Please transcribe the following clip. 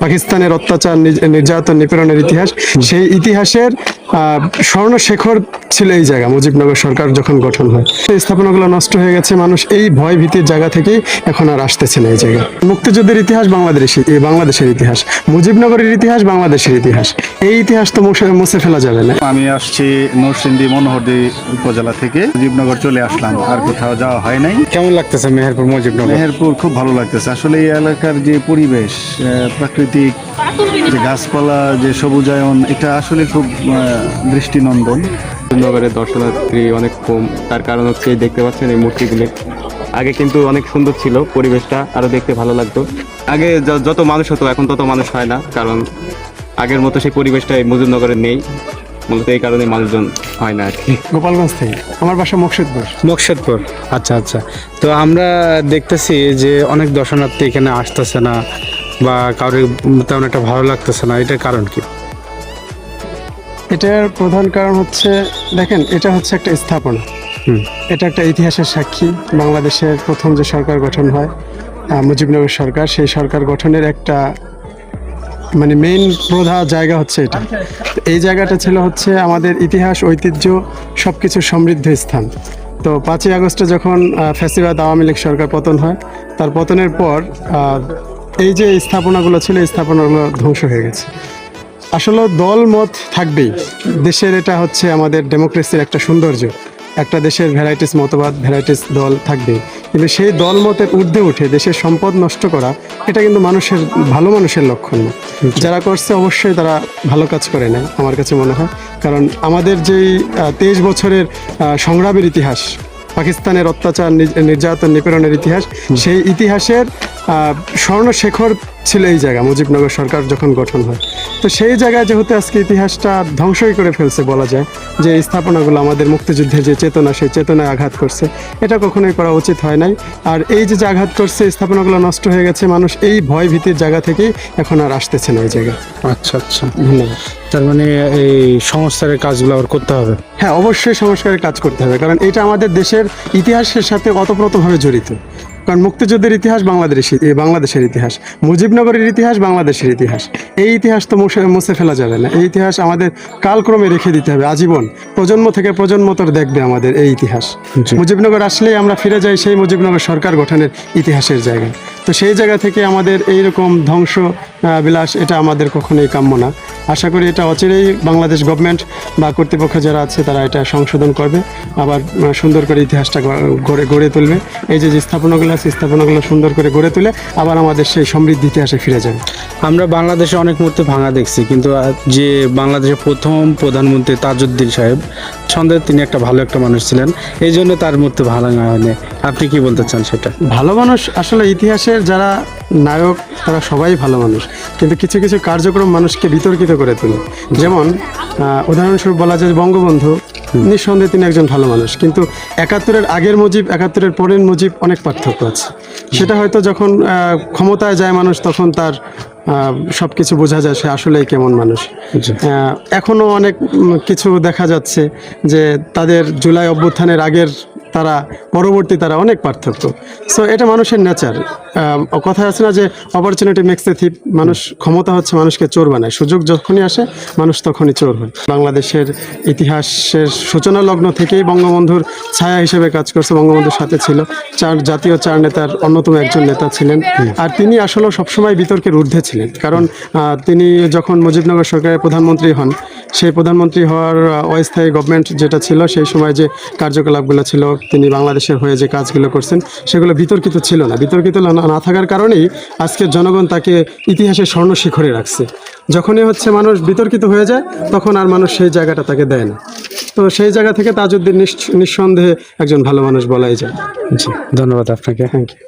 পাকিস্তানের অত্যাচার নির্যাতন নিপীড়নের ইতিহাস, সেই ইতিহাসের স্বর্ণশেখর ছিল এই জায়গা। মুজিবনগর সরকার যখন গঠন হয়, এই স্থাপনাগুলো নষ্ট হয়ে গেছে, মানুষ এই ভয় ভীতির জায়গা থেকেই এখন আর আসতেছে না এই জায়গায়। মুক্তিযুদ্ধের ইতিহাস বাংলাদেশের ইতিহাস, মুজিবনগরের ইতিহাস বাংলাদেশের ইতিহাস, এই ইতিহাস তো মুছে ফেলা যাবে না। আমি আসছি নরসিংদী মনোহরদী উপজেলা থেকে, মুজিবনগর চলে আসলাম, আর কোথাও যাওয়া হয় নাই। কেমন লাগতেছে মেহেরপুর মুজিবনগর? মেহেরপুর খুব ভালো লাগতেছে আসলে। এই এলাকার যে পরিবেশ, প্রাকৃতিক যে গাছপালা, যে সবুজায়ন, এটা আসলে খুব দৃষ্টিনন্দন। মুজিবনগরের দর্শনার্থী অনেক কম, তার কারণ হচ্ছে দেখতে পাচ্ছেন এই মূর্তিগুলি। আগে কিন্তু অনেক সুন্দর ছিল, পরিবেশটা আরো দেখতে ভালো লাগতো। আগে যত মানুষ হতো এখন তত মানুষ হয় না, কারণ আগের মতো সেই পরিবেশটা এই মুজিবনগরে নেই। মূলত এই কারণে মানুষজন হয় না আর কি। গোপালগঞ্জ থেকে, আমার বাসা মকসুদপুর। আচ্ছা আচ্ছা। তো আমরা দেখতেছি যে অনেক দর্শনার্থী এখানে আসতেছে না, বা কারোর তেমন একটা ভালো লাগতেছে না, এটার কারণ কি? এটার প্রধান কারণ হচ্ছে, দেখেন, এটা হচ্ছে একটা স্থাপনা, এটা একটা ইতিহাসের সাক্ষী। বাংলাদেশের প্রথম যে সরকার গঠন হয়, মুজিবনগর সরকার, সেই সরকার গঠনের একটা মানে মেইন প্রধান জায়গা হচ্ছে এটা। এই জায়গাটা ছিল হচ্ছে আমাদের ইতিহাস, ঐতিহ্য, সব কিছু সমৃদ্ধ স্থান। তো 5ই আগস্টে যখন ফ্যাসিবাদ আওয়ামী লীগ সরকার পতন হয়, তার পতনের পর এই যে স্থাপনাগুলো ছিল, এই স্থাপনাগুলো ধ্বংস হয়ে গেছে। আসলে দল মত থাকবেই দেশের, এটা হচ্ছে আমাদের ডেমোক্রেসির একটা সৌন্দর্য। একটা দেশের ভ্যারাইটিস মতবাদ, ভ্যারাইটিস দল থাকবেই, কিন্তু সেই দল মতের ঊর্ধ্বে উঠে দেশের সম্পদ নষ্ট করা, এটা কিন্তু ভালো মানুষের লক্ষণ না। যারা করছে অবশ্যই তারা ভালো কাজ করে নাই আমার কাছে মনে হয়। কারণ আমাদের যেই 23 বছরের সংগ্রামের ইতিহাস, পাকিস্তানের অত্যাচার নির্যাতন নিপীড়নের ইতিহাস, সেই ইতিহাসের স্বর্ণশেখর ছিল এই জায়গা। মুজিবনগর সরকার যখন গঠন হয়, তো সেই জায়গায় যেহেতু আজকে ইতিহাসটা ধ্বংসই করে ফেলছে বলা যায়, যে এই স্থাপনাগুলো আমাদের মুক্তিযুদ্ধের যে চেতনা, সেই চেতনায় আঘাত করছে, এটা কখনোই করা উচিত হয় নাই। আর এই যে আঘাত করছে, স্থাপনাগুলো নষ্ট হয়ে গেছে, মানুষ এই ভয় ভীতির জায়গা থেকেই এখন আর আসতেছে না এই জায়গায়। আচ্ছা আচ্ছা, ধন্যবাদ। তার মানে এই সংস্কারের কাজগুলো আবার করতে হবে? হ্যাঁ, অবশ্যই সংস্কারের কাজ করতে হবে, কারণ এটা আমাদের দেশের ইতিহাসের সাথে ওতপ্রোতভাবে জড়িত। কারণ মুক্তিযুদ্ধের ইতিহাস বাংলাদেশের ইতিহাস, মুজিবনগরের ইতিহাস বাংলাদেশের ইতিহাস, এই ইতিহাস তো মুছে ফেলা যাবে না। এই ইতিহাস আমাদের কালক্রমে রেখে দিতে হবে, আজীবন, প্রজন্ম থেকে প্রজন্মতর দেখবে আমাদের এই ইতিহাস। মুজিবনগর আসলেই আমরা ফিরে যাই সেই মুজিবনগর সরকার গঠনের ইতিহাসের জায়গায়। তো সেই জায়গা থেকে আমাদের এইরকম ধ্বংস বিলাস, এটা আমাদের কখনোই কাম্য না। আশা করি এটা অচিরেই বাংলাদেশ গভর্নমেন্ট বা কর্তৃপক্ষ যারা আছে তারা এটা সংশোধন করবে, আবার সুন্দর করে ইতিহাসটা গড়ে তুলবে। এই যে স্থাপনাগুলো আছে, স্থাপনাগুলো সুন্দর করে গড়ে তুলে আবার আমাদের সেই সমৃদ্ধ ইতিহাসে ফিরে যাবে। আমরা বাংলাদেশে অনেক মূর্তি ভাঙা দেখছি, কিন্তু যে বাংলাদেশের প্রথম প্রধানমন্ত্রী তাজউদ্দিন সাহেব, সন্দেহে তিনি একটা ভালো একটা মানুষ ছিলেন, এই জন্য তার মূর্তি ভাঙা হয়নি। আপনি কি বলতে চান সেটা? ভালো মানুষ, আসলে ইতিহাসের যারা নায়ক তারা সবাই ভালো মানুষ, কিন্তু কিছু কিছু কার্যক্রম মানুষকে বিতর্কিত করে তোলে। যেমন উদাহরণস্বরূপ বলা যায় বঙ্গবন্ধু, নিঃসন্দেহে তিনি একজন ভালো মানুষ, কিন্তু 71-এর আগের মুজিব, 71-এর পরের মুজিব, অনেক পার্থক্য আছে। সেটা হয়তো যখন ক্ষমতায় যায় মানুষ, তখন তার সব কিছু বোঝা যায় সে আসলেই কেমন মানুষ। এখনও অনেক কিছু দেখা যাচ্ছে যে তাদের জুলাই অভ্যুত্থানের আগের তারা, পরবর্তী তারা, অনেক পার্থক্য। সো এটা মানুষের নেচার। কথা আছে না যে অপরচুনিটি মেক্স এ থিপ, মানুষ, ক্ষমতা হচ্ছে মানুষকে চোর বানায়, সুযোগ যখনই আসে মানুষ তখনই চোর হয়। বাংলাদেশের ইতিহাসের সূচনা লগ্ন থেকেই বঙ্গবন্ধুর ছায়া হিসেবে কাজ করছে, বঙ্গবন্ধুর সাথে ছিল, জাতীয় 4 নেতার অন্যতম একজন নেতা ছিলেন। আর তিনি আসলে সবসময় বিতর্কের ঊর্ধ্বে ছিলেন, কারণ তিনি যখন মুজিবনগর সরকারের প্রধানমন্ত্রী হন, সেই প্রধানমন্ত্রী হওয়ার অস্থায়ী গভর্নমেন্ট যেটা ছিল, সেই সময় যে কার্যকলাপগুলো ছিল, তিনি বাংলাদেশের হয়ে যে কাজগুলো করছেন, সেগুলো বিতর্কিত ছিল না। বিতর্কিত না থাকার কারণেই আজকের জনগণ তাকে ইতিহাসের স্বর্ণশিখরে রাখছে। যখনই হচ্ছে মানুষ বিতর্কিত হয়ে যায়, তখন আর মানুষ সেই জায়গাটা তাকে দেয় না। তো সেই জায়গা থেকে তাজউদ্দিন নিঃসন্দেহে একজন ভালো মানুষ বলাই যায়। জি, ধন্যবাদ আপনাকে। Thank you.